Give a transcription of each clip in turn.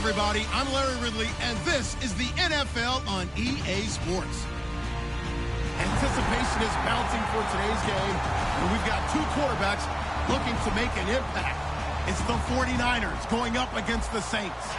everybody. I'm Larry Ridley, and this is the NFL on EA Sports. Anticipation is bouncing for today's game, and we've got two quarterbacks looking to make an impact. It's the 49ers going up against the Saints.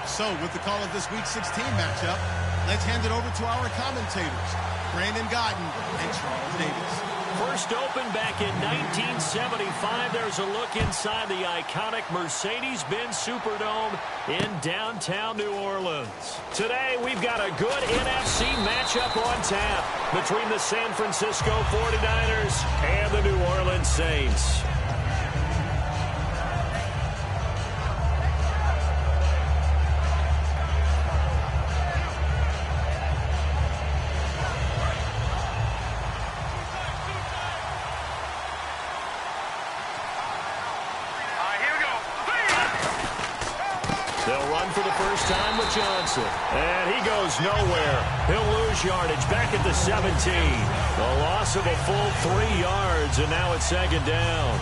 So, with the call of this Week 16 matchup, let's hand it over to our commentators, Brandon Godden and Charles Davis. First opened back in 1975. There's a look inside the iconic Mercedes-Benz Superdome in downtown New Orleans. Today, we've got a good NFC matchup on tap between the San Francisco 49ers and the New Orleans Saints. They'll run for the first time with Johnson. And he goes nowhere. He'll lose yardage back at the 17. A loss of a full 3 yards, and now it's second down.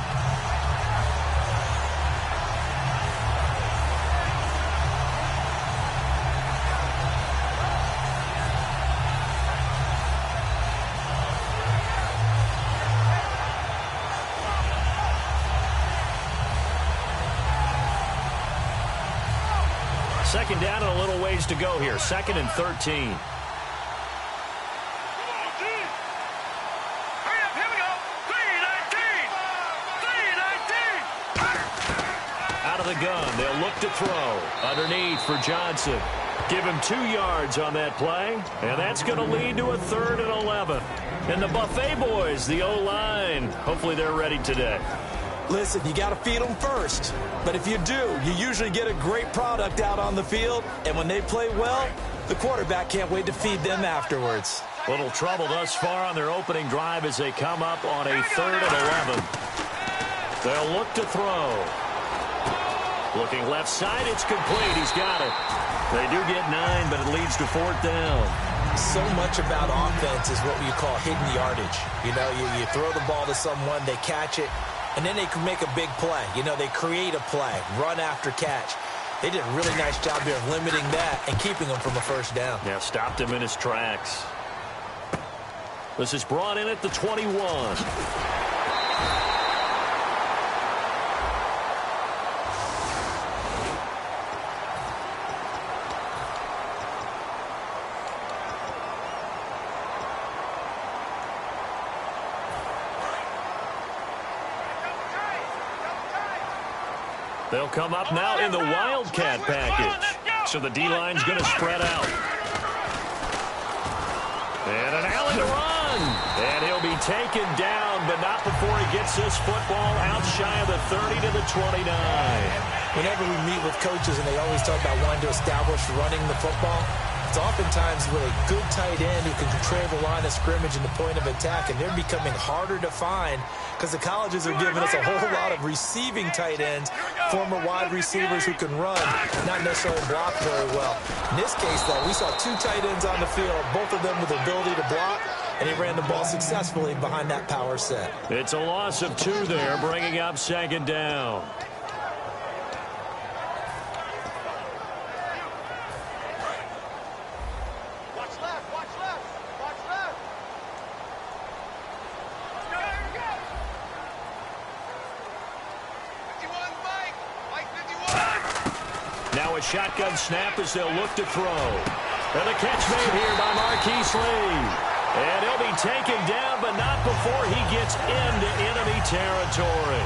Second down and a little ways to go here. 2nd and 13. Out of the gun. They'll look to throw. Underneath for Johnson. Give him 2 yards on that play. And that's going to lead to a 3rd and 11. And the Buffet boys, the O-line, hopefully they're ready today. Listen, you got to feed them first. But if you do, you usually get a great product out on the field. And when they play well, the quarterback can't wait to feed them afterwards. Little trouble thus far on their opening drive as they come up on a 3rd and 11. They'll look to throw. Looking left side, it's complete. He's got it. They do get 9, but it leads to 4th down. So much about offense is what you call hidden yardage. You know, you throw the ball to someone, they catch it, and then they can make a big play. You know, they create a play, run after catch. They did a really nice job here of limiting that and keeping him from a first down. Yeah, stopped him in his tracks. This is brought in at the 21. They'll come up now in the Wildcat package. So the D-line's going to spread out. And an alley to run. And he'll be taken down, but not before he gets this football out shy of the 30 to the 29. Whenever we meet with coaches and they always talk about wanting to establish running the football, it's oftentimes with a good tight end who can control the line of scrimmage and the point of attack, and they're becoming harder to find because the colleges are giving us a whole lot of receiving tight ends, former wide receivers who can run, not necessarily block very well. In this case, though, we saw 2 tight ends on the field, both of them with the ability to block, and he ran the ball successfully behind that power set. It's a loss of 2 there, bringing up second down. Now a shotgun snap as they'll look to throw. And a catch made here by Marquise Lee. And he'll be taken down, but not before he gets into enemy territory.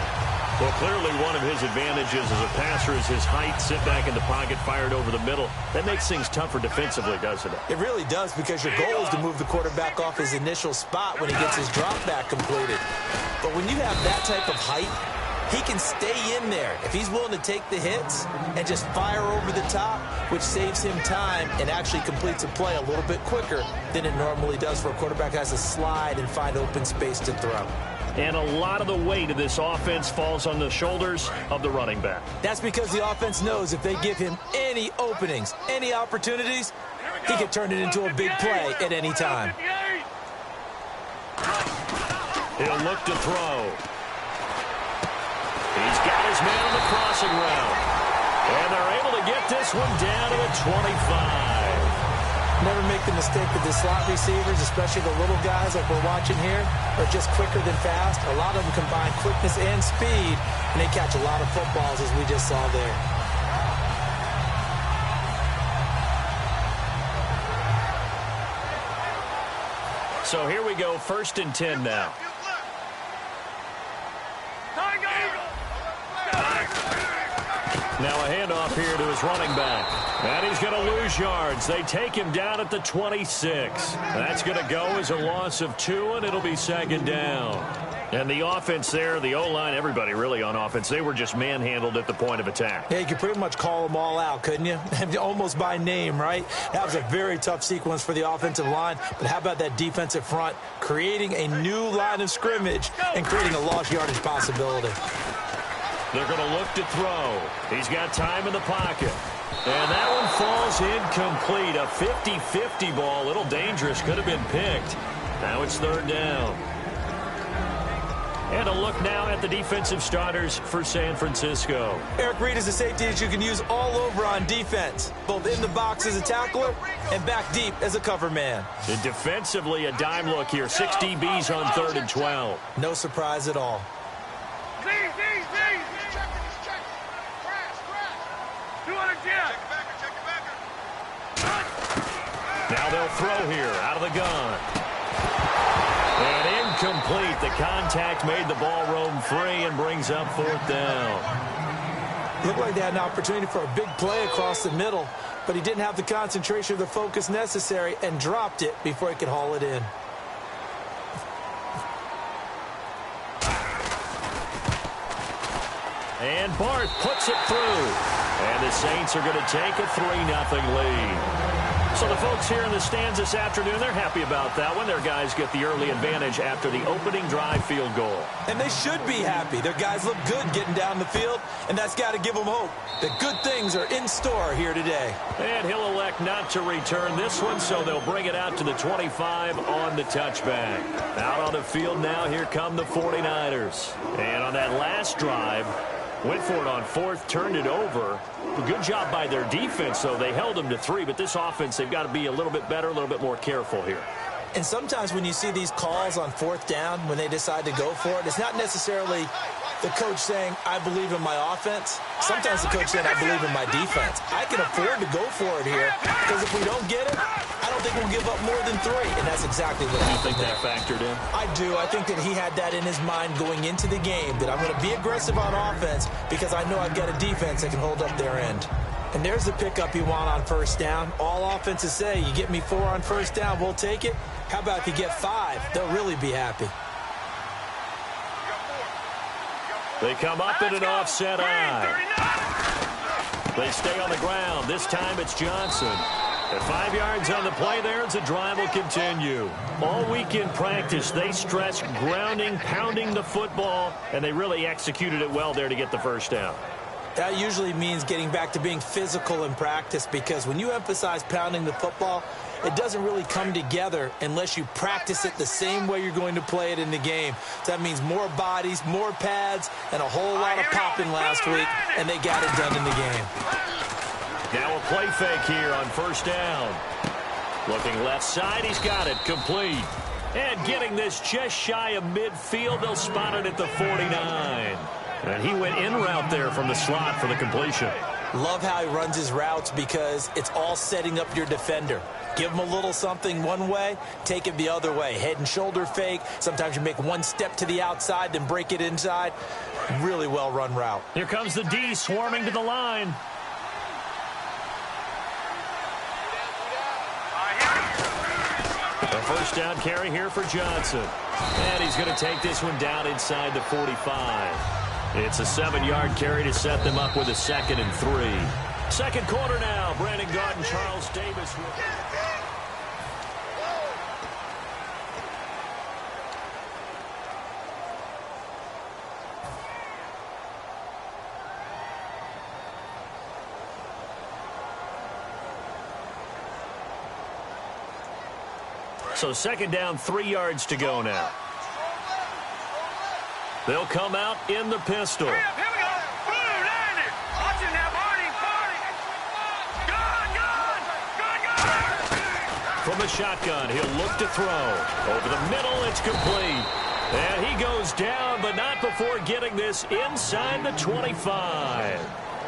Well, clearly one of his advantages as a passer is his height. Sit back in the pocket, fired over the middle. That makes things tougher defensively, doesn't it? It really does, because your goal is to move the quarterback off his initial spot when he gets his drop back completed. But when you have that type of height, he can stay in there if he's willing to take the hits and just fire over the top, which saves him time and actually completes a play a little bit quicker than it normally does for a quarterback who has to slide and find open space to throw. And a lot of the weight of this offense falls on the shoulders of the running back. That's because the offense knows if they give him any openings, any opportunities, he can turn it into a big play at any time. He'll look to throw. He's got his man on the crossing route. And they're able to get this one down to the 25. Never make the mistake that the slot receivers, especially the little guys like we're watching here, are just quicker than fast. A lot of them combine quickness and speed, and they catch a lot of footballs, as we just saw there. So here we go, 1st and 10 now. Now a handoff here to his running back. And he's going to lose yards. They take him down at the 26. That's going to go as a loss of 2, and it'll be 2nd down. And the offense there, the O-line, everybody really on offense, they were just manhandled at the point of attack. Yeah, you could pretty much call them all out, couldn't you? Almost by name, right? That was a very tough sequence for the offensive line. But how about that defensive front creating a new line of scrimmage and creating a lost yardage possibility? They're going to look to throw. He's got time in the pocket. And that one falls incomplete. A 50-50 ball. A little dangerous. Could have been picked. Now it's 3rd down. And a look now at the defensive starters for San Francisco. Eric Reid is a safety that you can use all over on defense, both in the box as a tackler and back deep as a cover man. And defensively, a dime look here. 6 DBs on 3rd and 12. No surprise at all. Now they'll throw here out of the gun. And incomplete. The contact made the ball roam free and brings up 4th down. Looked like they had an opportunity for a big play across the middle, but he didn't have the concentration or the focus necessary and dropped it before he could haul it in. And Bart puts it through. And the Saints are going to take a 3-0 lead. So the folks here in the stands this afternoon, they're happy about that one. Their guys get the early advantage after the opening drive field goal. And they should be happy. Their guys look good getting down the field, and that's got to give them hope that good things are in store here today. And he'll elect not to return this one, so they'll bring it out to the 25 on the touchback. Out on the field now, here come the 49ers. And on that last drive, went for it on 4th, turned it over. A good job by their defense, though. They held them to 3, but this offense, they've got to be a little bit better, a little bit more careful here. And sometimes when you see these calls on 4th down, when they decide to go for it, it's not necessarily the coach saying, I believe in my offense. Sometimes the coach saying, I believe in my defense. I can afford to go for it here, because if we don't get it, I don't think we'll give up more than 3. And that's exactly what happened. You think that factored in? I do. I think that he had that in his mind going into the game, that I'm going to be aggressive on offense because I know I've got a defense that can hold up their end. And there's the pickup you want on 1st down. All offenses say, you get me 4 on 1st down, we'll take it. How about if you get 5? They'll really be happy. They come up in an offset eye. They stay on the ground. This time it's Johnson. At 5 yards on the play there, the drive will continue. All week in practice, they stress grounding, pounding the football, and they really executed it well there to get the 1st down. That usually means getting back to being physical in practice, because when you emphasize pounding the football, it doesn't really come together unless you practice it the same way you're going to play it in the game. So that means more bodies, more pads, and a whole lot of popping last week, and they got it done in the game. Now a play fake here on 1st down. Looking left side, he's got it, complete. And getting this just shy of midfield, they'll spot it at the 49. And he went in route there from the slot for the completion. Love how he runs his routes, because it's all setting up your defender. Give him a little something one way, take it the other way. Head and shoulder fake. Sometimes you make one step to the outside, then break it inside. Really well-run route. Here comes the D swarming to the line. A 1st down carry here for Johnson. And he's going to take this one down inside the 45. It's a 7-yard carry to set them up with a 2nd and 3. 2nd quarter now. Brandon Gaudin, Charles Davis. So 2nd down, 3 yards to go now. They'll come out in the pistol. Here we go. Blue 90. Watching that Barney. from a shotgun. He'll look to throw. Over the middle, it's complete. And he goes down, but not before getting this inside the 25.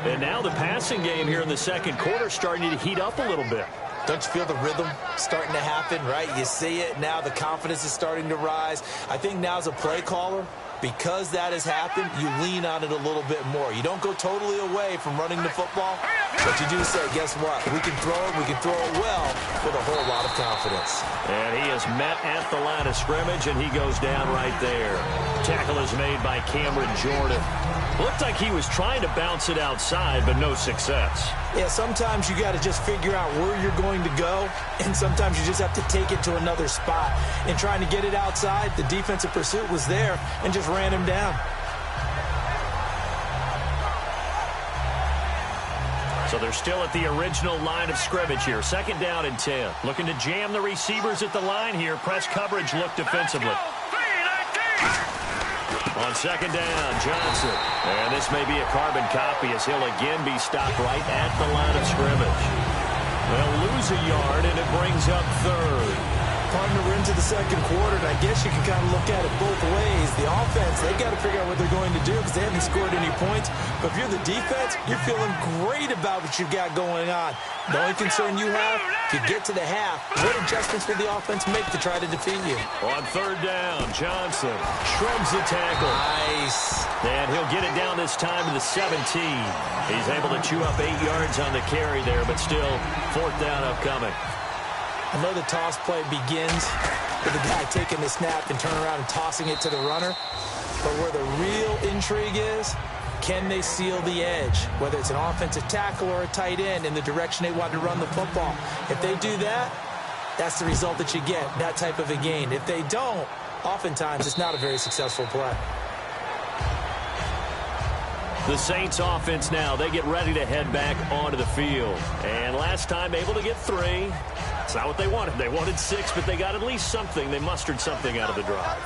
And now the passing game here in the second quarter starting to heat up a little bit. Don't you feel the rhythm starting to happen, right? You see it now. The confidence is starting to rise. I think now as a play caller, because that has happened, you lean on it a little bit more. You don't go totally away from running the football, but you do say, guess what? We can throw it. We can throw it well with a whole lot of confidence. And he is met at the line of scrimmage, and he goes down right there. Tackle is made by Cameron Jordan. Looked like he was trying to bounce it outside, but no success. Yeah, sometimes you got to just figure out where you're going to go, and sometimes you just have to take it to another spot. And trying to get it outside, the defensive pursuit was there and just ran him down. So they're still at the original line of scrimmage here. Second down and 10. Looking to jam the receivers at the line here. Press coverage look defensively. On second down, Johnson. And this may be a carbon copy as he'll again be stopped right at the line of scrimmage. They'll lose a yard, and it brings up third. Partner, we're into the second quarter, and I guess you can kind of look at it both ways. The offense, they've got to figure out what they're going to do because they haven't scored any points. But if you're the defense, you're feeling great about what you've got going on. The only concern you have, if you get to the half, what adjustments will the offense make to try to defeat you? On third down, Johnson shrubs the tackle. Nice. And he'll get it down this time to the 17. He's able to chew up 8 yards on the carry there, but still fourth down upcoming. I know the toss play begins with the guy taking the snap and turning around and tossing it to the runner. But where the real intrigue is, can they seal the edge? Whether it's an offensive tackle or a tight end in the direction they want to run the football. If they do that, that's the result that you get, that type of a gain. If they don't, oftentimes it's not a very successful play. The Saints offense now, they get ready to head back onto the field. And last time able to get 3. It's not what they wanted. They wanted 6, but they got at least something. They mustered something out of the drive.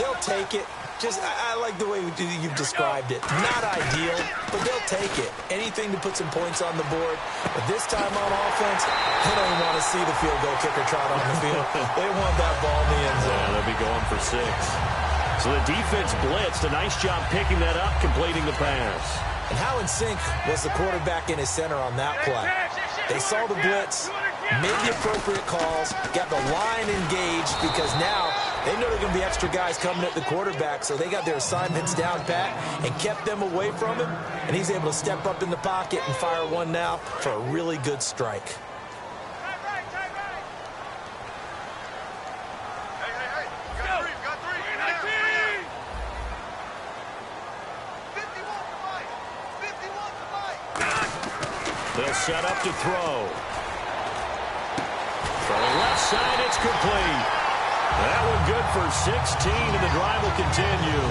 They'll take it. I like the way you've described it. Not ideal, but they'll take it. Anything to put some points on the board. But this time on offense, they don't want to see the field goal kicker trot on the field. They want that ball in the end zone. Yeah, they'll be going for 6. So the defense blitzed. A nice job picking that up, completing the pass. And how in sync was the quarterback in his center on that play? They saw the blitz, made the appropriate calls, got the line engaged because now they know there are going to be extra guys coming at the quarterback, so they got their assignments down pat and kept them away from him, and he's able to step up in the pocket and fire one now for a really good strike. They'll set up to throw. From the left side, it's complete. That one good for 16, and the drive will continue.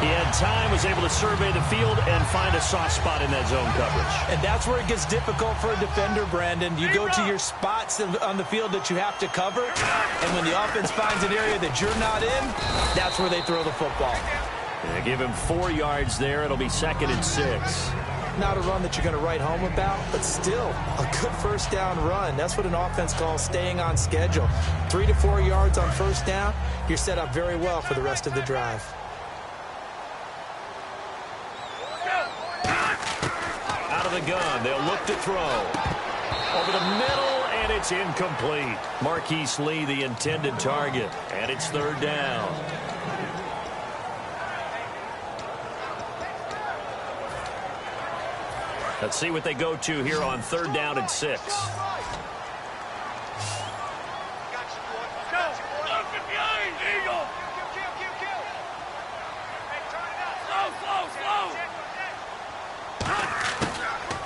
He had time, was able to survey the field and find a soft spot in that zone coverage. And that's where it gets difficult for a defender, Brandon. You go to your spots on the field that you have to cover, and when the offense finds an area that you're not in, that's where they throw the football. They give him 4 yards there. It'll be 2nd and 6. Not a run that you're going to write home about, but still a good first down run. That's what an offense calls staying on schedule. 3 to 4 yards on first down, you're set up very well for the rest of the drive. Out of the gun, they'll look to throw. Over the middle, and it's incomplete. Marquise Lee, the intended target, and it's 3rd down. Let's see what they go to here on 3rd down and 6.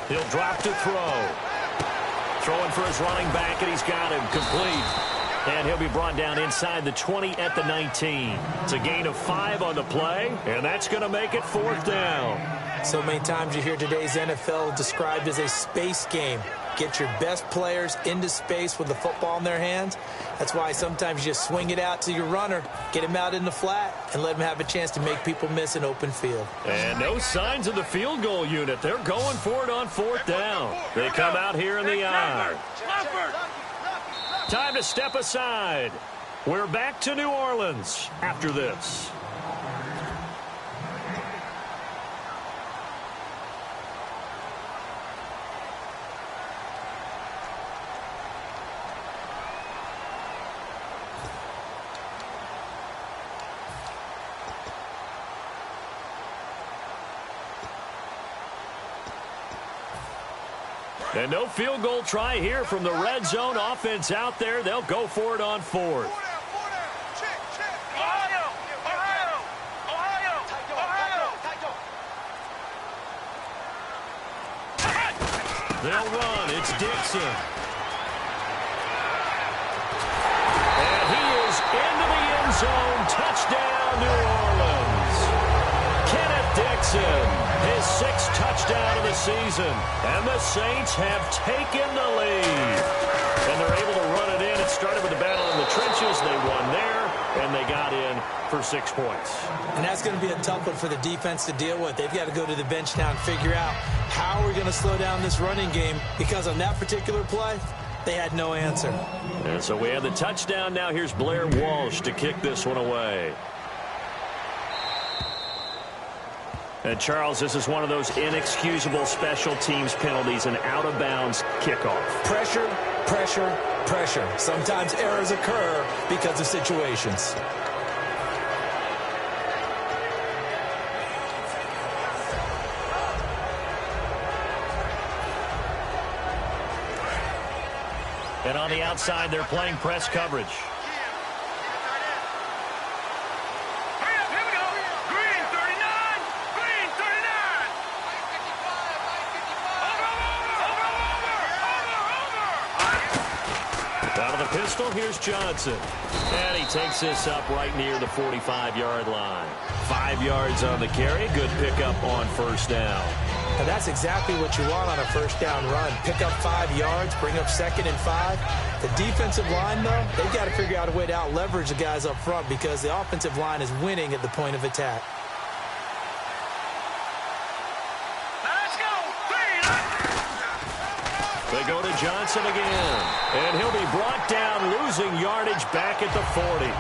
He'll drop to throw. Throwing for his running back, and he's got him complete. And he'll be brought down inside the 20 at the 19. It's a gain of 5 on the play, and that's going to make it 4th down. So many times you hear today's NFL described as a space game. Get your best players into space with the football in their hands. That's why sometimes you just swing it out to your runner, get him out in the flat, and let him have a chance to make people miss an open field. And no signs of the field goal unit. They're going for it on 4th down. They come out here in the I. Time to step aside. We're back to New Orleans after this. And no field goal try here from the red zone offense out there. They'll go for it on fourth. They'll run. It's Dixon. And he is into the end zone. Touchdown, New Orleans. Kenneth Dixon. His 6th touchdown of the season. And the Saints have taken the lead. And they're able to run it in. It started with a battle in the trenches. They won there, and they got in for 6 points. And that's going to be a tough one for the defense to deal with. They've got to go to the bench now and figure out how we're going to slow down this running game, because on that particular play, they had no answer. And so we have the touchdown. Now here's Blair Walsh to kick this one away. And, Charles, this is one of those inexcusable special teams penalties, an out-of-bounds kickoff. Pressure, pressure, pressure. Sometimes errors occur because of situations. And on the outside, they're playing press coverage. Pistol, here's Johnson. And he takes this up right near the 45-yard line. 5 yards on the carry. Good pickup on first down. And that's exactly what you want on a first down run. Pick up 5 yards, bring up 2nd and 5. The defensive line, though, they've got to figure out a way to out-leverage the guys up front, because the offensive line is winning at the point of attack. They go to Johnson again. And he'll be brought down, losing yardage back at the 40.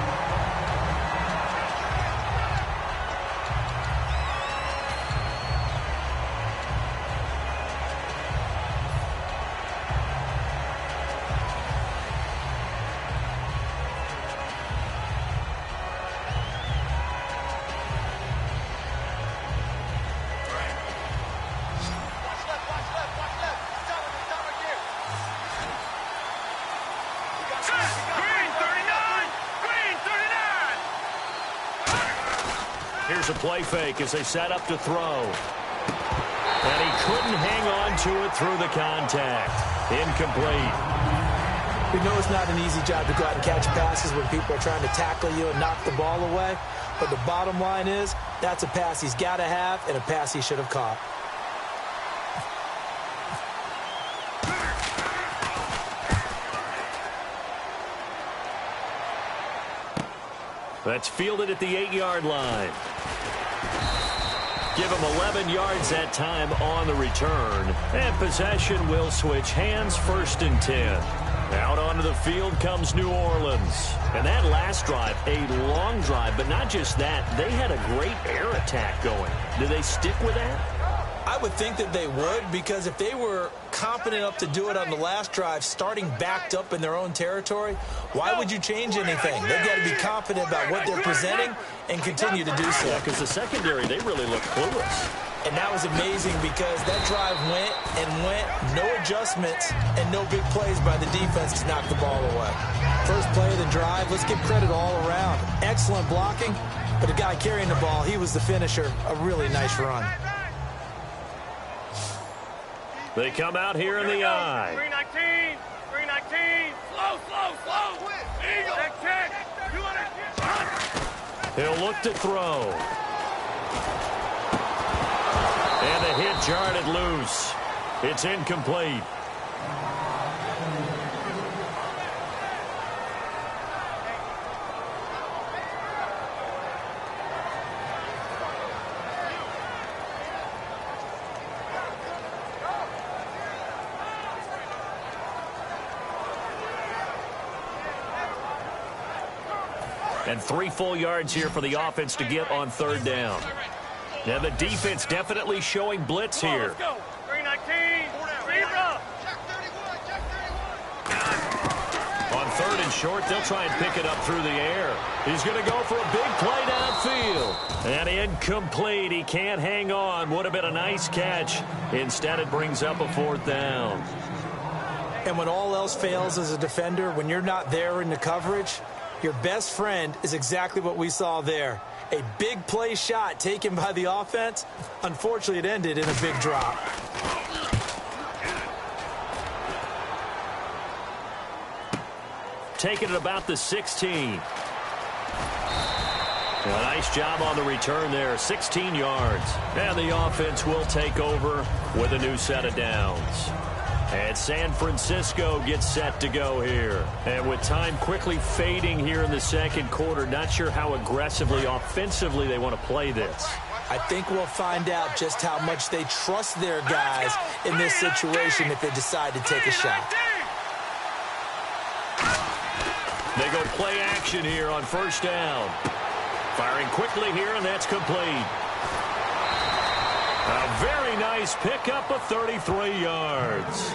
Here's a play fake as they set up to throw. And he couldn't hang on to it through the contact. Incomplete. We know it's not an easy job to go out and catch passes when people are trying to tackle you and knock the ball away. But the bottom line is, that's a pass he's got to have and a pass he should have caught. That's fielded at the 8-yard line. Give him 11 yards that time on the return. And possession will switch hands, 1st and 10. Out onto the field comes New Orleans. And that last drive, a long drive, but not just that. They had a great air attack going. Do they stick with that? I would think that they would, because if they were competent enough to do it on the last drive, starting backed up in their own territory, why would you change anything? They've got to be confident about what they're presenting and continue to do so. Yeah, because the secondary, they really look clueless. And that was amazing, because that drive went and went, no adjustments and no big plays by the defense to knock the ball away. First play of the drive, let's give credit all around. Excellent blocking, but the guy carrying the ball, he was the finisher. A really nice run. They come out here in the eye. 319, 319, slow, slow, slow. Eagle. Check. He'll look to throw. And the hit jarred it loose. It's incomplete. And 3 full yards here for the offense to get on 3rd down. And the defense definitely showing blitz here. Let's go. 319. Zebra. On 3rd and short, they'll try and pick it up through the air. He's going to go for a big play downfield. And incomplete. He can't hang on. Would have been a nice catch. Instead, it brings up a 4th down. And when all else fails as a defender, when you're not there in the coverage, your best friend is exactly what we saw there. A big play shot taken by the offense. Unfortunately, it ended in a big drop. Taking it about the 16. A nice job on the return there, 16 yards. And the offense will take over with a new set of downs. And San Francisco gets set to go here. And with time quickly fading here in the 2nd quarter, not sure how aggressively, offensively they want to play this. I think we'll find out just how much they trust their guys in this situation if they decide to take a shot. They go play action here on 1st down. Firing quickly here, and that's complete. A very nice pickup of 33 yards.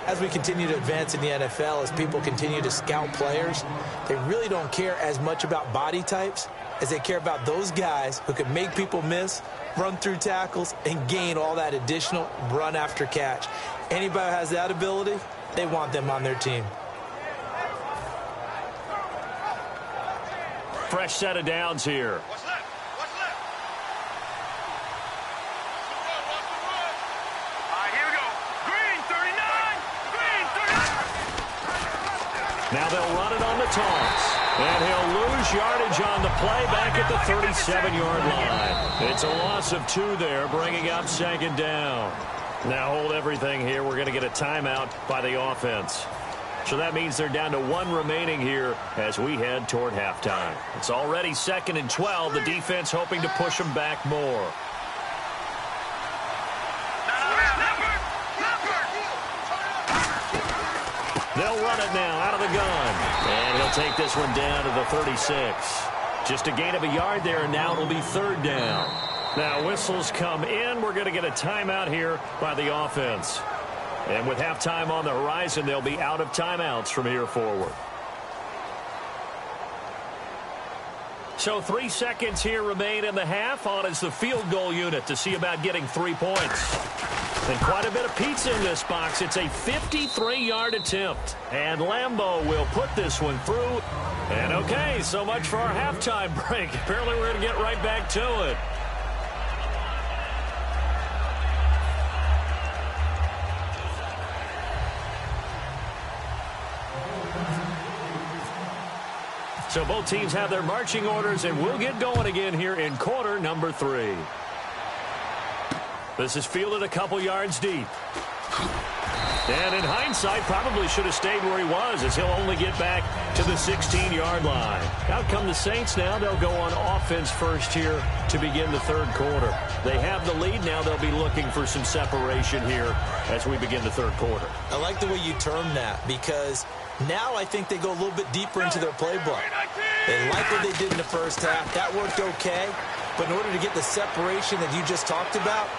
As we continue to advance in the NFL, as people continue to scout players, they really don't care as much about body types as they care about those guys who can make people miss, run through tackles, and gain all that additional run after catch. Anybody who has that ability, they want them on their team. Fresh set of downs here. What's left? What's left? All right, here we go. Green 39. Green 39. Now they'll run it on the toss. And he'll lose yardage on the play back at the 37-yard line. It's a loss of 2 there, bringing up 2nd down. Now hold everything here. We're going to get a timeout by the offense. So that means they're down to 1 remaining here as we head toward halftime. It's already 2nd and 12. The defense hoping to push them back more. They'll run it now out of the gun. And he'll take this one down to the 36. Just a gain of a yard there, and now it'll be 3rd down. Now whistles come in. We're going to get a timeout here by the offense. And with halftime on the horizon, they'll be out of timeouts from here forward. So 3 seconds here remain in the half. On is the field goal unit to see about getting 3 points. And quite a bit of pizza in this box. It's a 53-yard attempt. And Lambeau will put this one through. And okay, so much for our halftime break. Apparently we're going to get right back to it. So both teams have their marching orders, and we'll get going again here in quarter number 3. This is fielded a couple yards deep. And in hindsight, probably should have stayed where he was, as he'll only get back to the 16-yard line. Out come the Saints now. They'll go on offense first here to begin the 3rd quarter. They have the lead. Now they'll be looking for some separation here as we begin the 3rd quarter. I like the way you term that, because now I think they go a little bit deeper into their playbook. They like what they did in the first half. That worked okay. But in order to get the separation that you just talked about,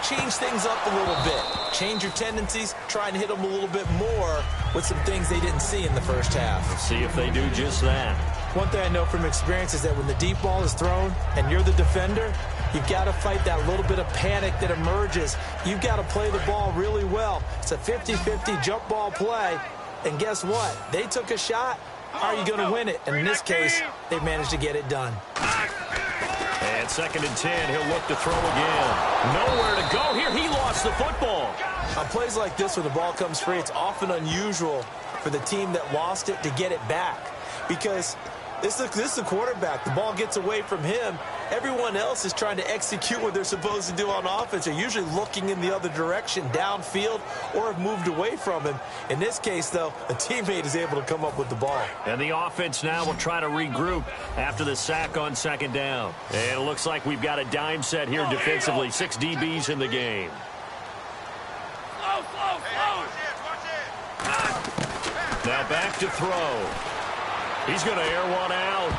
change things up a little bit. Change your tendencies. Try and hit them a little bit more with some things they didn't see in the first half. Let's see if they do just that. One thing I know from experience is that when the deep ball is thrown and you're the defender, you've got to fight that little bit of panic that emerges. You've got to play the ball really well. It's a 50-50 jump ball play. And guess what? They took a shot. How are you going to win it? And in this case, they managed to get it done. And 2nd and 10, he'll look to throw again. Nowhere to go here. He lost the football. On plays like this, when the ball comes free, it's often unusual for the team that lost it to get it back. Because this is the quarterback. The ball gets away from him. Everyone else is trying to execute what they're supposed to do on offense. They're usually looking in the other direction, downfield, or have moved away from him. In this case, though, a teammate is able to come up with the ball. And the offense now will try to regroup after the sack on 2nd down. And it looks like we've got a dime set here defensively. 6 DBs in the game. Now back to throw. He's going to air one out.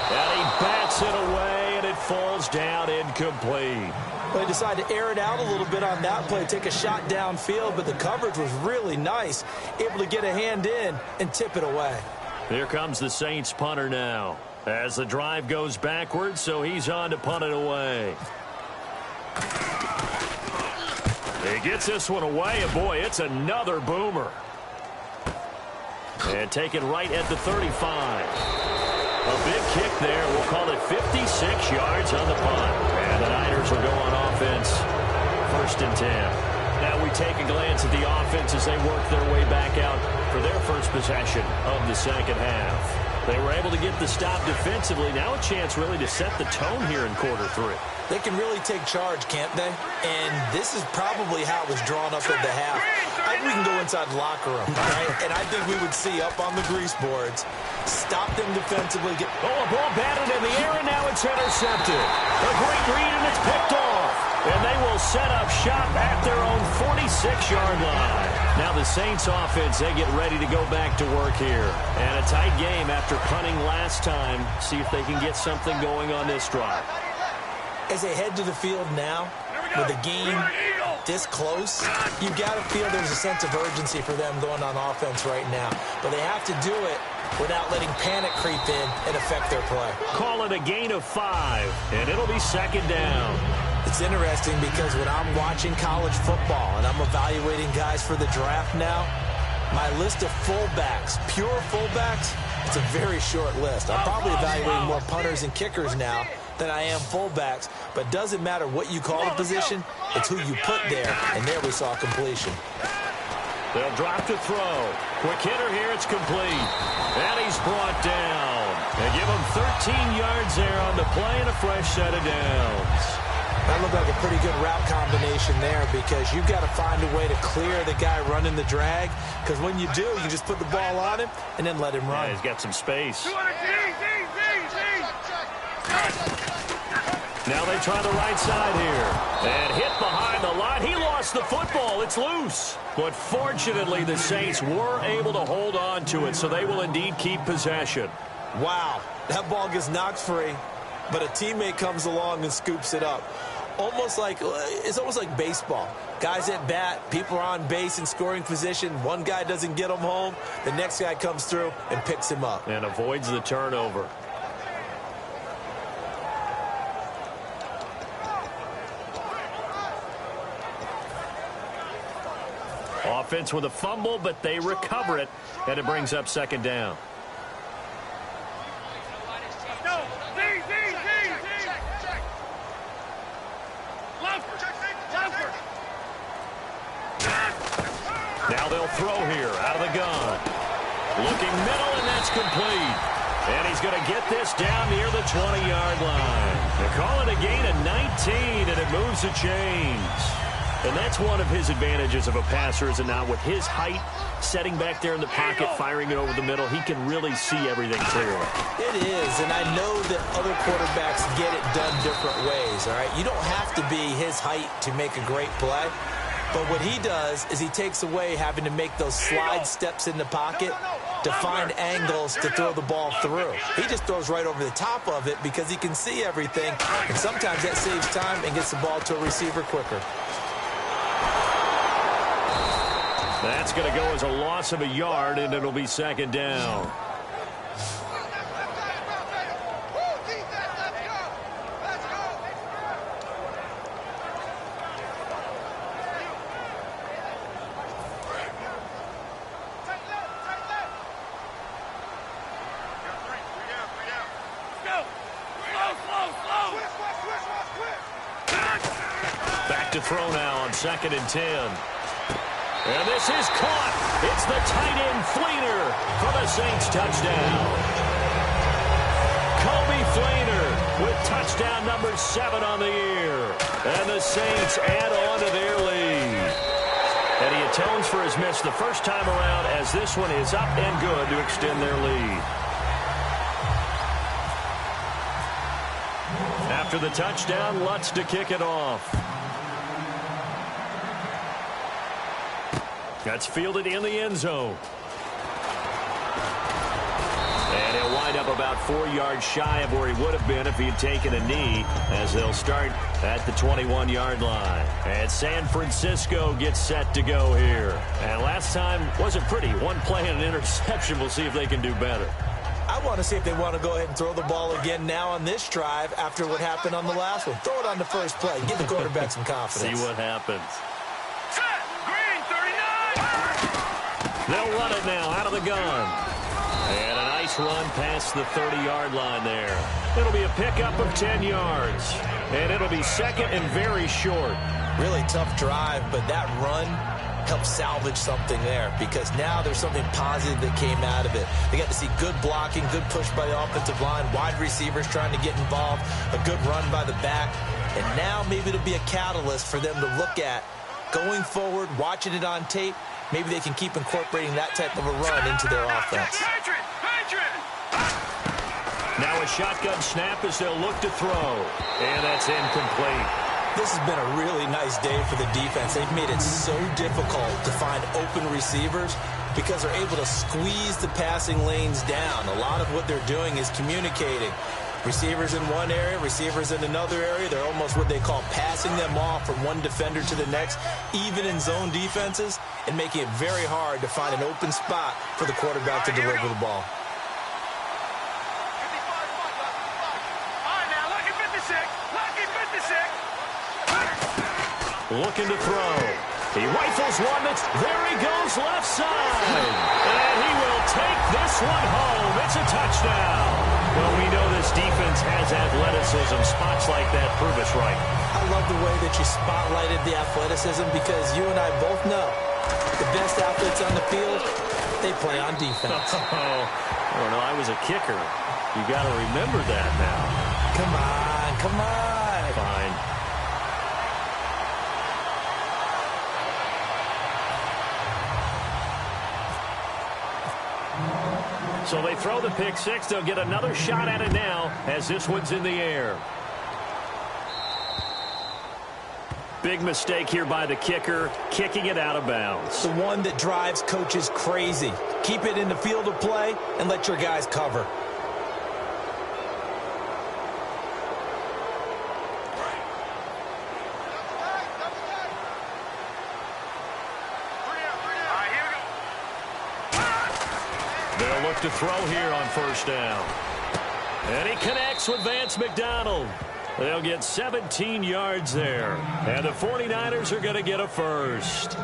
And he bats it away, and it falls down incomplete. Well, they decided to air it out a little bit on that play, take a shot downfield, but the coverage was really nice, able to get a hand in and tip it away. Here comes the Saints punter now, as the drive goes backwards, so he's on to punt it away. He gets this one away, and boy, it's another boomer. And taken right at the 35. A big kick there. We'll call it 56 yards on the punt. And the Niners will go on offense. 1st and 10. Now we take a glance at the offense as they work their way back out for their first possession of the second half. They were able to get the stop defensively. Now a chance really to set the tone here in quarter 3. They can really take charge, can't they? And this is probably how it was drawn up at the half. I think we can go inside the locker room, all right? And I think we would see up on the grease boards, stop them defensively. A ball batted in the air, and now it's intercepted. A great read, and it's picked off. And they will set up shop at their own 46-yard line. Now the Saints offense, they get ready to go back to work here. And a tight game after punting last time. See if they can get something going on this drive. As they head to the field now, with the game this close, you've got to feel there's a sense of urgency for them going on offense right now. But they have to do it without letting panic creep in and affect their play. Call it a gain of 5, and it'll be 2nd down. It's interesting because when I'm watching college football and I'm evaluating guys for the draft now, my list of fullbacks, pure fullbacks, it's a very short list. I'm probably evaluating more punters and kickers now than I am fullbacks, but doesn't matter what you call a position, it's who you put there, and there we saw completion. They'll drop to throw. Quick hitter here, it's complete. And he's brought down. And give him 13 yards there on the play and a fresh set of downs. That looked like a pretty good route combination there because you've got to find a way to clear the guy running the drag, because when you do, you just put the ball on him and then let him run. Yeah, he's got some space. Now they try the right side here. And hit behind the line. He lost the football. It's loose. But fortunately, the Saints were able to hold on to it, so they will indeed keep possession. Wow, that ball gets knocked free, but a teammate comes along and scoops it up. It's almost like baseball. Guys at bat, people are on base in scoring position. One guy doesn't get him home. The next guy comes through and picks him up. And avoids the turnover. Offense with a fumble, but they recover it, and it brings up 2nd down. Now they'll throw here out of the gun. Looking middle, and that's complete. And he's going to get this down near the 20-yard line. They call it a gain of 19, and it moves the chains. And that's one of his advantages of a passer, is it not? With his height, setting back there in the pocket, firing it over the middle, he can really see everything clearly. It is, and I know that other quarterbacks get it done different ways, all right? You don't have to be his height to make a great play. But what he does is he takes away having to make those slide steps in the pocket to find angles to throw the ball through. He just throws right over the top of it because he can see everything, and sometimes that saves time and gets the ball to a receiver quicker. That's going to go as a loss of a yard, and it'll be 2nd down. Back to throw now on 2nd and 10. And this is caught. It's the tight end Fleener for the Saints touchdown. Kobe Fleener with touchdown number 7 on the year. And the Saints add on to their lead. And he atones for his miss the first time around as this one is up and good to extend their lead. After the touchdown, Lutz to kick it off. That's fielded in the end zone. And he'll wind wind up about 4 yards shy of where he would have been if he had taken a knee, as they'll start at the 21-yard line. And San Francisco gets set to go here. And last time wasn't pretty. One play and an interception. We'll see if they can do better. I want to see if they want to go ahead and throw the ball again now on this drive after what happened on the last one. Throw it on the first play. Give the quarterback some confidence. See what happens. Set. Green, 39. They'll run it now out of the gun. And a nice run past the 30-yard line there. It'll be a pickup of 10 yards. And it'll be second and very short. Really tough drive, but that run help salvage something there, because now there's something positive that came out of it. They got to see good blocking, good push by the offensive line, wide receivers trying to get involved, a good run by the back, and now maybe it'll be a catalyst for them to look at going forward, watching it on tape. Maybe they can keep incorporating that type of a run into their offense. Now a shotgun snap as they'll look to throw, and that's incomplete. This has been a really nice day for the defense. They've made it so difficult to find open receivers because they're able to squeeze the passing lanes down. A lot of what they're doing is communicating. Receivers in one area, receivers in another area. They're almost what they call passing them off from one defender to the next, even in zone defenses, and making it very hard to find an open spot for the quarterback to deliver the ball. Looking to throw. He rifles one. There he goes, left side. And he will take this one home. It's a touchdown. Well, we know this defense has athleticism. Spots like that prove us right. I love the way that you spotlighted the athleticism, because you and I both know the best athletes on the field, they play on defense. I don't know. I was a kicker. You got to remember that now. Come on, come on. Fine. So they throw the pick six. They'll get another shot at it now as this one's in the air. Big mistake here by the kicker, kicking it out of bounds. The one that drives coaches crazy. Keep it in the field of play and let your guys cover. They'll look to throw here on first down. And he connects with Vance McDonald. They'll get 17 yards there. And the 49ers are going to get a first.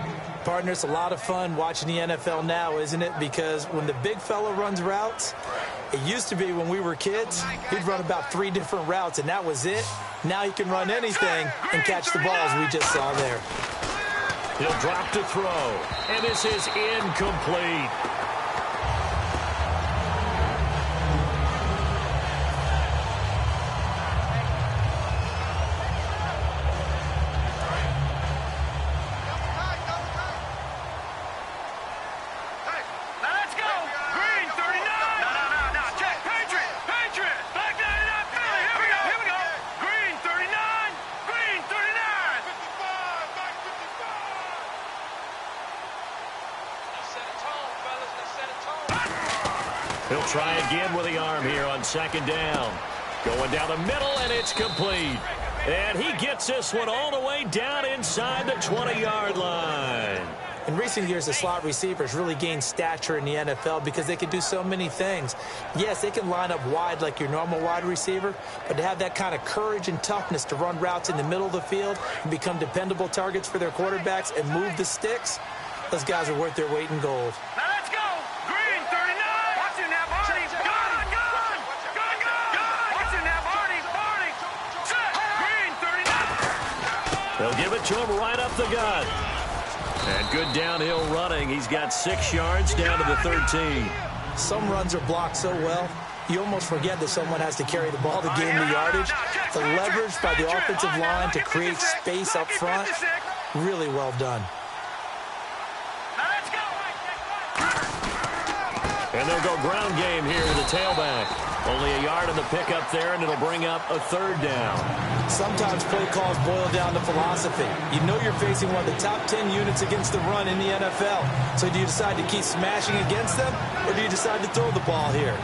Partner, it's a lot of fun watching the NFL now, isn't it? Because when the big fella runs routes, it used to be when we were kids, he'd run about 3 different routes, and that was it. Now he can run anything and catch the balls we just saw there. He'll drop to throw. And this is incomplete. He'll try again with the arm here on second down. Going down the middle, and it's complete. And he gets this one all the way down inside the 20-yard line. In recent years, the slot receivers really gained stature in the NFL because they can do so many things. Yes, they can line up wide like your normal wide receiver, but to have that kind of courage and toughness to run routes in the middle of the field and become dependable targets for their quarterbacks and move the sticks, those guys are worth their weight in gold. Now let's go. Green, 39. Watching that, Barney. Gun. Watching that, Barney. Set. Green, 39. They'll give it to him right up the gut. And good downhill running. He's got 6 yards down to the 13. Some runs are blocked so well, you almost forget that someone has to carry the ball to gain the yardage. The leverage by the offensive line to create space up front, really well done. And they'll go ground game here to the tailback. Only a yard in the pickup there, and it'll bring up a third down. Sometimes play calls boil down to philosophy. You know you're facing one of the top 10 units against the run in the NFL. So do you decide to keep smashing against them, or do you decide to throw the ball here?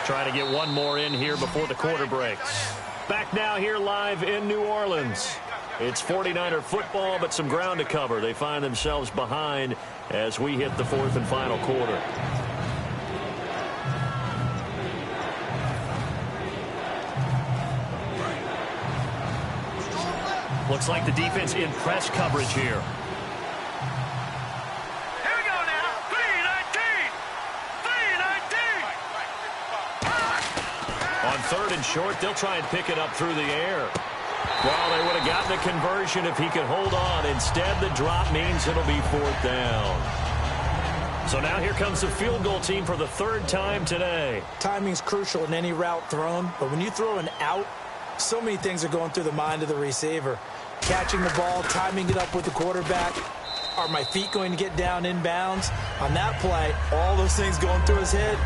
Trying to get one more in here before the quarter breaks. Back now here live in New Orleans. It's 49er football, but some ground to cover. They find themselves behind as we hit the fourth and final quarter. Looks like the defense in press coverage here. On third and short, they'll try and pick it up through the air. Well, they would have gotten a conversion if he could hold on. Instead, the drop means it'll be fourth down. So now here comes the field goal team for the third time today. Timing's crucial in any route thrown, but when you throw an out, so many things are going through the mind of the receiver. Catching the ball, timing it up with the quarterback. Are my feet going to get down inbounds? On that play, all those things going through his head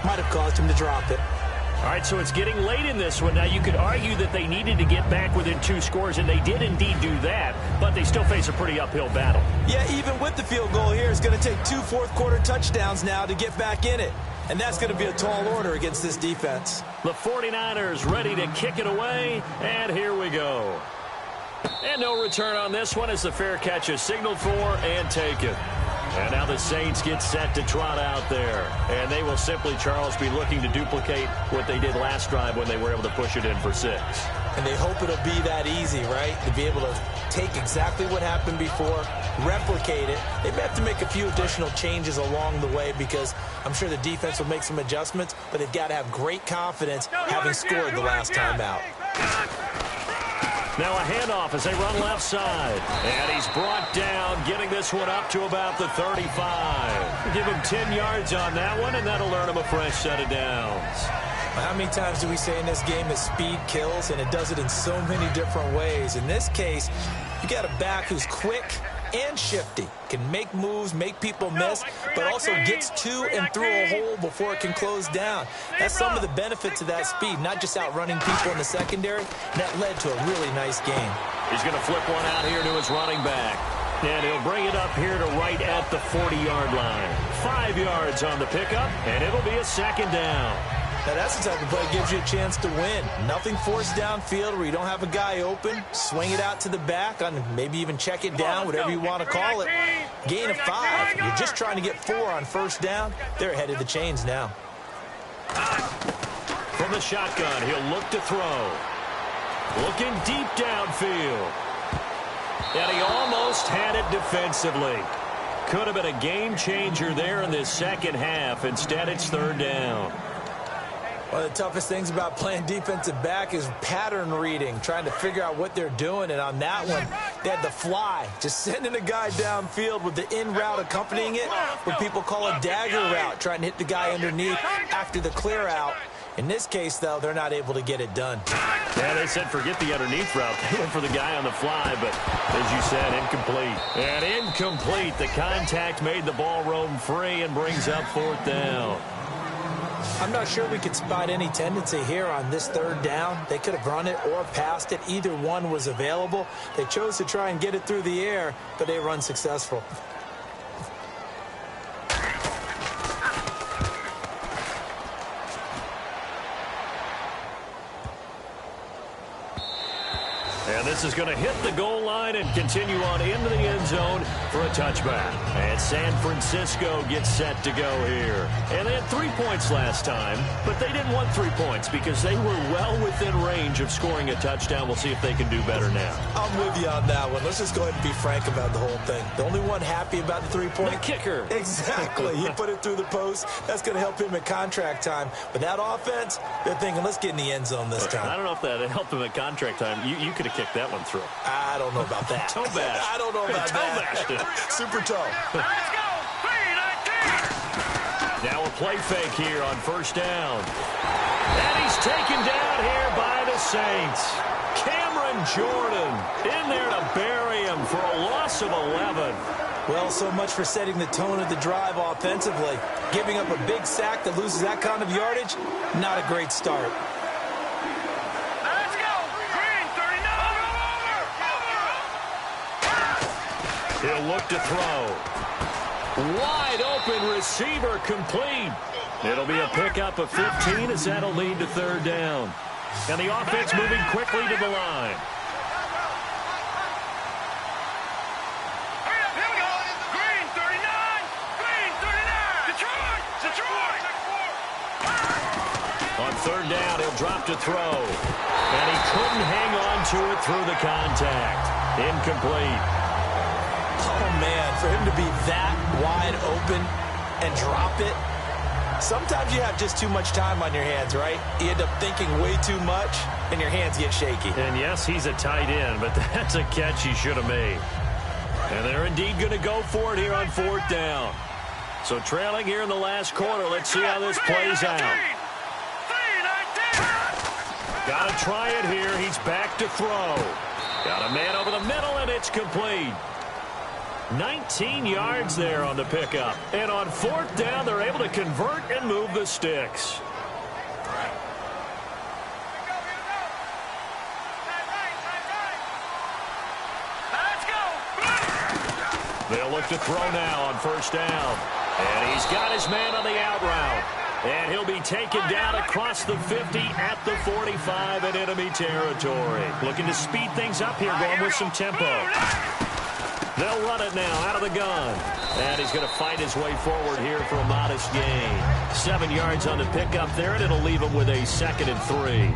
might have caused him to drop it. All right, so it's getting late in this one. Now, you could argue that they needed to get back within 2 scores, and they did indeed do that, but they still face a pretty uphill battle. Yeah, even with the field goal here, it's going to take 2 fourth-quarter touchdowns now to get back in it, and that's going to be a tall order against this defense. The 49ers ready to kick it away, and here we go. And no return on this one as the fair catch is signaled for and taken. And now the Saints get set to trot out there. And they will simply, Charles, be looking to duplicate what they did last drive when they were able to push it in for 6. And they hope it'll be that easy, right? To be able to take exactly what happened before, replicate it. They may have to make a few additional changes along the way because I'm sure the defense will make some adjustments, but they've got to have great confidence having scored the last time out. Now a handoff as they run left side. And he's brought down, getting this one up to about the 35. Give him 10 yards on that one, and that'll earn him a fresh set of downs. How many times do we say in this game that speed kills, and it does it in so many different ways? In this case, you got a back who's quick and shifty, can make moves, make people miss, but also gets to and through a hole before it can close down. That's some of the benefits of that speed, not just outrunning people in the secondary. That led to a really nice game. He's going to flip one out here to his running back. And he'll bring it up here to right at the 40-yard line. 5 yards on the pickup, and it'll be a second down. Now, that's the type of play that gives you a chance to win. Nothing forced downfield where you don't have a guy open. Swing it out to the back, on maybe even check it down, whatever you want to call it. Gain of 5. You're just trying to get 4 on first down. They're ahead of the chains now. From the shotgun, he'll look to throw. Looking deep downfield. And he almost had it defensively. Could have been a game changer there in this second half. Instead, it's third down. One of the toughest things about playing defensive back is pattern reading, trying to figure out what they're doing. And on that one, they had the fly, just sending a guy downfield with the in route accompanying it, what people call a dagger route, trying to hit the guy underneath after the clear out. In this case, though, they're not able to get it done. Yeah, they said forget the underneath route. They went for the guy on the fly, but as you said, incomplete. And incomplete. The contact made the ball roam free and brings up fourth down. I'm not sure we could spot any tendency here on this third down. They could have run it or passed it. Either one was available. They chose to try and get it through the air, but they were unsuccessful. And this is going to hit the goal line and continue on into the end zone for a touchback. And San Francisco gets set to go here. And they had 3 points last time, but they didn't want 3 points because they were well within range of scoring a touchdown. We'll see if they can do better now. I'm with you on that one. Let's just go ahead and be frank about the whole thing. The only one happy about the 3-point? The kicker. Exactly. He put it through the post. That's going to help him at contract time. But that offense, they're thinking, let's get in the end zone this time. I don't know if that helped him at contract time. You could have kicked that one through. I don't know about that. Toe bash. I don't know about that. Bashed it. Super toe. Let's go. 3-19. Now a play fake here on first down. And he's taken down here by the Saints. Cameron Jordan in there to bury him for a loss of 11. Well, so much for setting the tone of the drive offensively. Giving up a big sack that loses that kind of yardage, not a great start. He'll look to throw. Wide open receiver complete. It'll be a pickup of 15 as that'll lead to third down. And the offense moving quickly to the line. Here we go. Green 39. Green 39. Detroit. On third down, he'll drop to throw. And he couldn't hang on to it through the contact. Incomplete. Oh, man, for him to be that wide open and drop it. Sometimes you have just too much time on your hands, right? You end up thinking way too much, and your hands get shaky. And yes, he's a tight end, but that's a catch he should have made. And they're indeed going to go for it here on fourth down. So trailing here in the last quarter. Let's see how this plays out. Got to try it here. He's back to throw. Got a man over the middle, and it's complete. 19 yards there on the pickup. And on fourth down, they're able to convert and move the sticks. They'll look to throw now on first down. And he's got his man on the out route. And he'll be taken down across the 50 at the 45 in enemy territory. Looking to speed things up here, going with some tempo. They'll run it now out of the gun. And he's going to fight his way forward here for a modest gain. 7 yards on the pickup there, and it'll leave him with a 2nd and 3.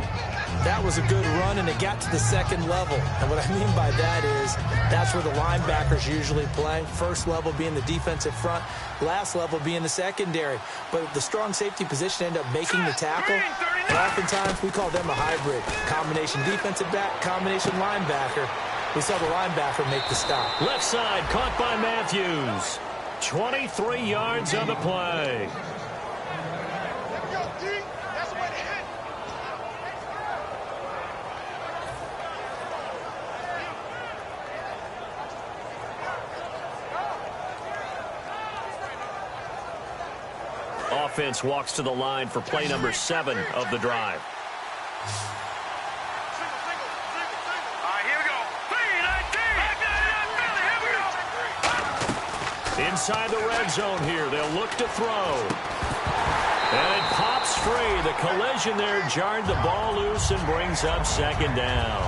That was a good run, and it got to the second level. And what I mean by that is that's where the linebackers usually play. First level being the defensive front, last level being the secondary. But the strong safety position ended up making the tackle. And oftentimes we call them a hybrid. Combination defensive back, combination linebacker. We saw the linebacker make the stop. Left side caught by Matthews. 23 yards on the play. Offense walks to the line for play number 7 of the drive. Inside the red zone here, they'll look to throw. And it pops free. The collision there jarred the ball loose and brings up second down.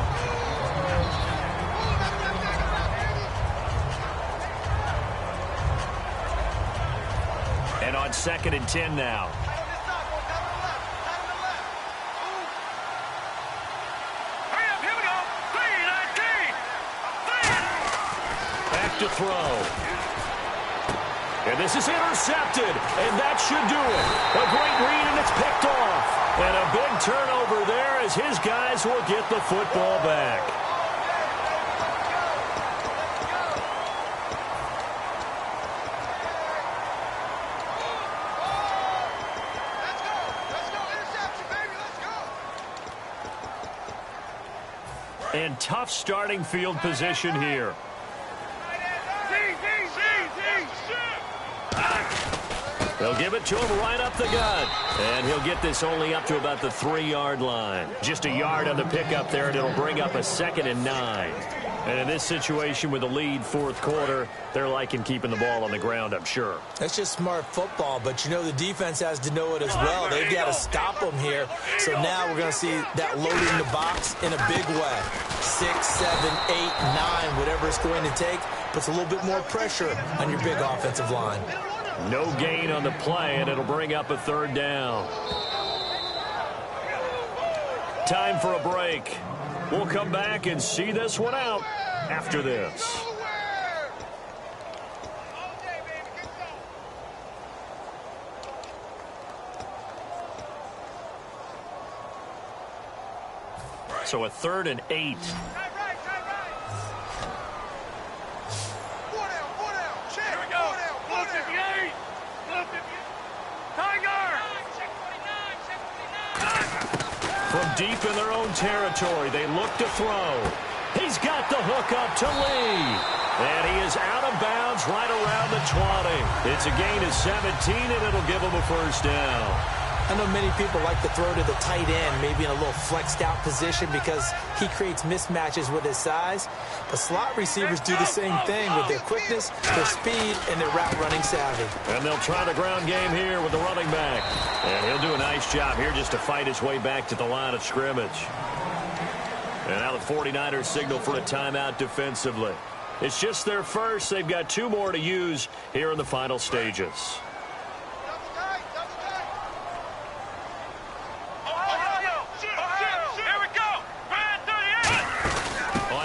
And on 2nd and 10 now. Back to throw. And this is intercepted, and that should do it. A great read, and it's picked off. And a big turnover there as his guys will get the football back. And tough starting field position here. They'll give it to him right up the gut. And he'll get this only up to about the 3-yard line. Just a yard on the pickup there, and it'll bring up a 2nd and 9. And in this situation with the lead fourth quarter, they're liking keeping the ball on the ground, I'm sure. That's just smart football, but you know the defense has to know it as well. They've got to stop them here. So now we're going to see that loading the box in a big way. 6, 7, 8, 9, whatever it's going to take, puts a little bit more pressure on your big offensive line. No gain on the play, and it'll bring up a 3rd down. Time for a break. We'll come back and see this one out after this. So a 3rd and 8. From deep in their own territory, they look to throw. He's got the hook up to Lee. And he is out of bounds right around the 20. It's a gain of 17, and it'll give him a 1st down. I know many people like to throw to the tight end, maybe in a little flexed out position because he creates mismatches with his size. But slot receivers do the same thing with their quickness, their speed, and their route running savvy. And they'll try the ground game here with the running back. And he'll do a nice job here just to fight his way back to the line of scrimmage. And now the 49ers signal for a timeout defensively. It's just their first. They've got 2 more to use here in the final stages.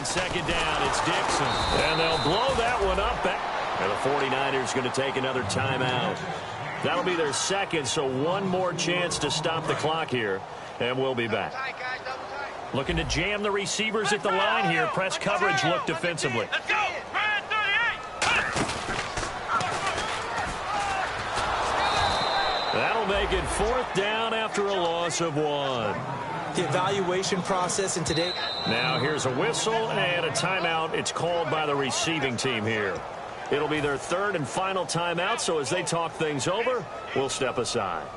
Second down, it's Dixon. And they'll blow that one up. And the 49ers going to take another timeout. That'll be their second, so one more chance to stop the clock here. And we'll be back. Looking to jam the receivers at the line here. Press coverage look defensively. Let's go! That'll make it 4th down after a loss of 1. The evaluation process in today. Now here's a whistle and a timeout. It's called by the receiving team here. It'll be their 3rd and final timeout, so as they talk things over, we'll step aside.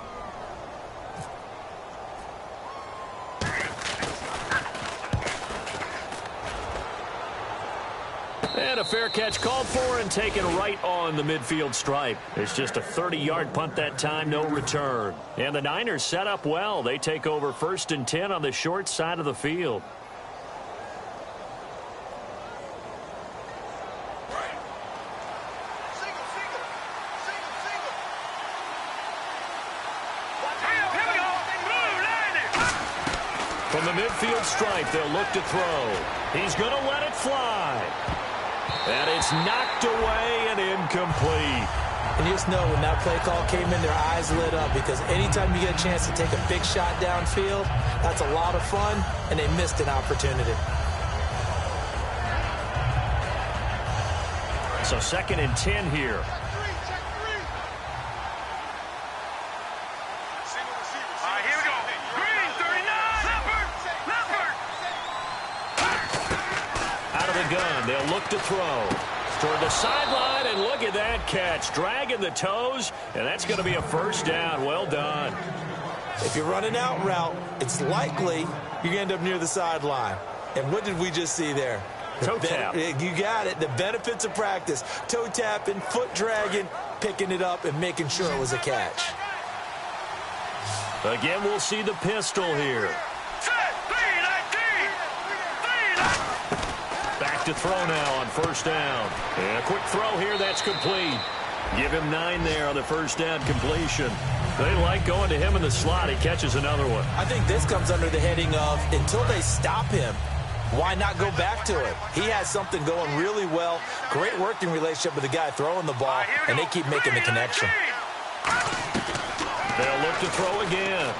And a fair catch called for and taken right on the midfield stripe. It's just a 30-yard punt that time, no return. And the Niners set up well. They take over 1st and 10 on the short side of the field. From the midfield stripe, they'll look to throw. He's going to let it fly. And it's knocked away and incomplete. And you just know when that play call came in, their eyes lit up because anytime you get a chance to take a big shot downfield, that's a lot of fun, and they missed an opportunity. So 2nd and 10 here. Gun. They'll look to throw toward the sideline, and look at that catch, dragging the toes, and that's going to be a 1st down. Well done. If you're running out route, it's likely you're going to end up near the sideline. And what did we just see there? Toe tap. You got it. The benefits of practice. Toe tapping, foot dragging, picking it up, and making sure it was a catch. Again, we'll see the pistol here. To throw now on 1st down. And a quick throw here, that's complete. Give him 9 there on the 1st down completion. They like going to him in the slot. He catches another one. I think this comes under the heading of until they stop him, why not go back to it? He has something going really well. Great working relationship with the guy throwing the ball, and they keep making the connection. They'll look to throw again.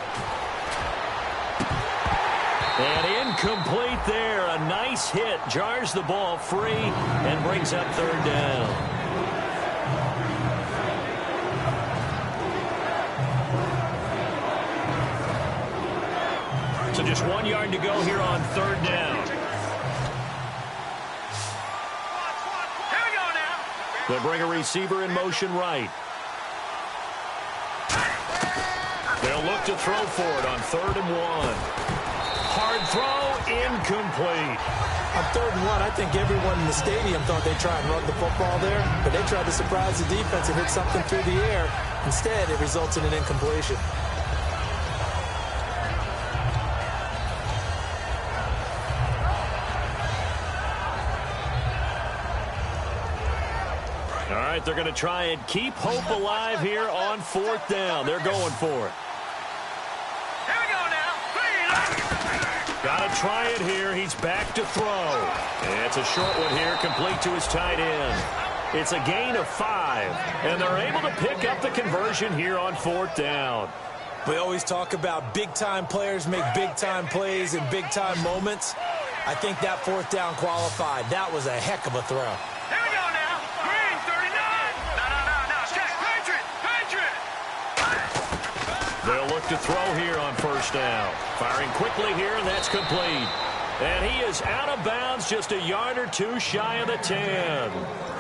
And incomplete there. A nice hit. Jars the ball free and brings up 3rd down. So just 1 yard to go here on 3rd down. Here we go now. They'll bring a receiver in motion right. They'll look to throw for it on 3rd and 1. Hard throw, incomplete. On 3rd and 1, I think everyone in the stadium thought they'd try and run the football there, but they tried to surprise the defense and hit something through the air. Instead, it results in an incompletion. All right, they're going to try and keep hope alive here on 4th down. They're going for it. Got to try it here. He's back to throw. And it's a short one here, complete to his tight end. It's a gain of 5, and they're able to pick up the conversion here on 4th down. We always talk about big-time players make big-time plays in big-time moments. I think that 4th down qualified. That was a heck of a throw. Here we go now. Green, 39. No. Check. Patriot. They'll look to throw here on 1st down. Firing quickly here, and that's complete. And he is out of bounds, just a yard or 2 shy of the 10.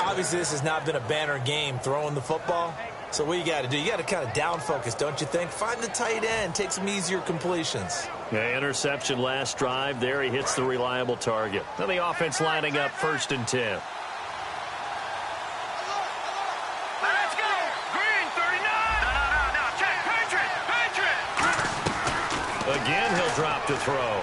Obviously, this has not been a banner game throwing the football, So what you got to do, you got to kind of down focus, don't you think? Find the tight end, take some easier completions. Yeah, interception last drive. There he hits the reliable target. Then the offense lining up 1st and 10. Let's go. Green, 39. No. Check. Patriot. Again, he'll drop to throw.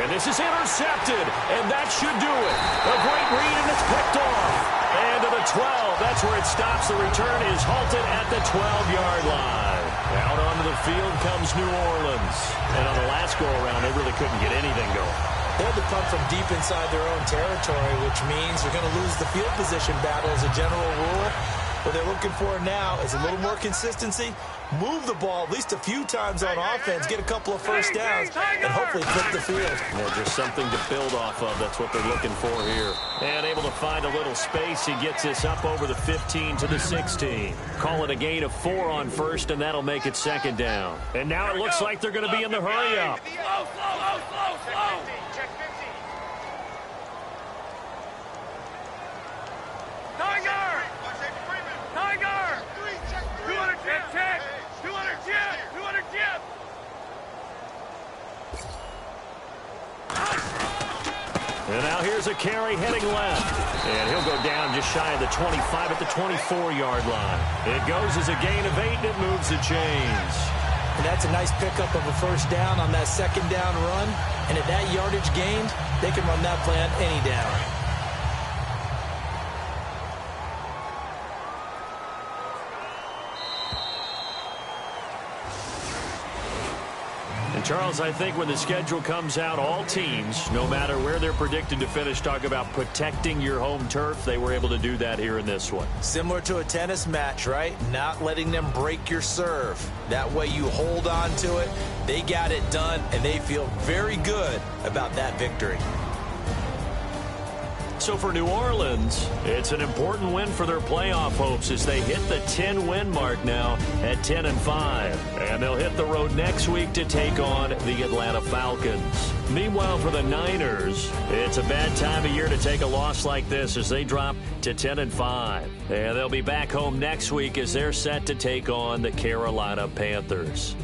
And this is intercepted, and that should do it. A great read, and it's picked off. And to the 12, that's where it stops. The return is halted at the 12-yard line. Out onto the field comes New Orleans. And on the last go-around, they really couldn't get anything going. They had to punt from deep inside their own territory, which means they're going to lose the field position battle as a general rule. What they're looking for now is a little more consistency, move the ball at least a few times on offense, get a couple of first downs, and hopefully flip the field. Yeah, just something to build off of. That's what they're looking for here. And able to find a little space. He gets this up over the 15 to the 16. Call it a gain of 4 on first, and that'll make it 2nd down. And now it looks like they're going to be in the hurry-up. Slow. Check 50. Tiger! 200 check! 200 check! And now here's a carry heading left. And he'll go down just shy of the 25 at the 24-yard line. It goes as a gain of 8, and it moves the chains. And that's a nice pickup of a first down on that 2nd down run. And at that yardage gained, they can run that play on any down. And Charles, I think when the schedule comes out, all teams, no matter where they're predicted to finish, talk about protecting your home turf. They were able to do that here in this one. Similar to a tennis match, right? Not letting them break your serve. That way you hold on to it. They got it done, and they feel very good about that victory. So for New Orleans, it's an important win for their playoff hopes as they hit the 10-win mark now at 10-5. And they'll hit the road next week to take on the Atlanta Falcons. Meanwhile, for the Niners, it's a bad time of year to take a loss like this as they drop to 10-5. And they'll be back home next week as they're set to take on the Carolina Panthers.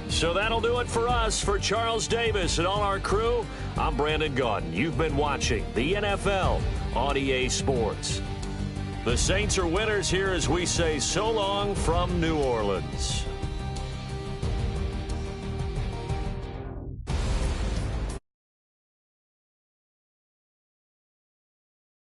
So that'll do it for us. For Charles Davis and all our crew, I'm Brandon Gaudin. You've been watching the NFL on EA Sports. The Saints are winners here as we say so long from New Orleans.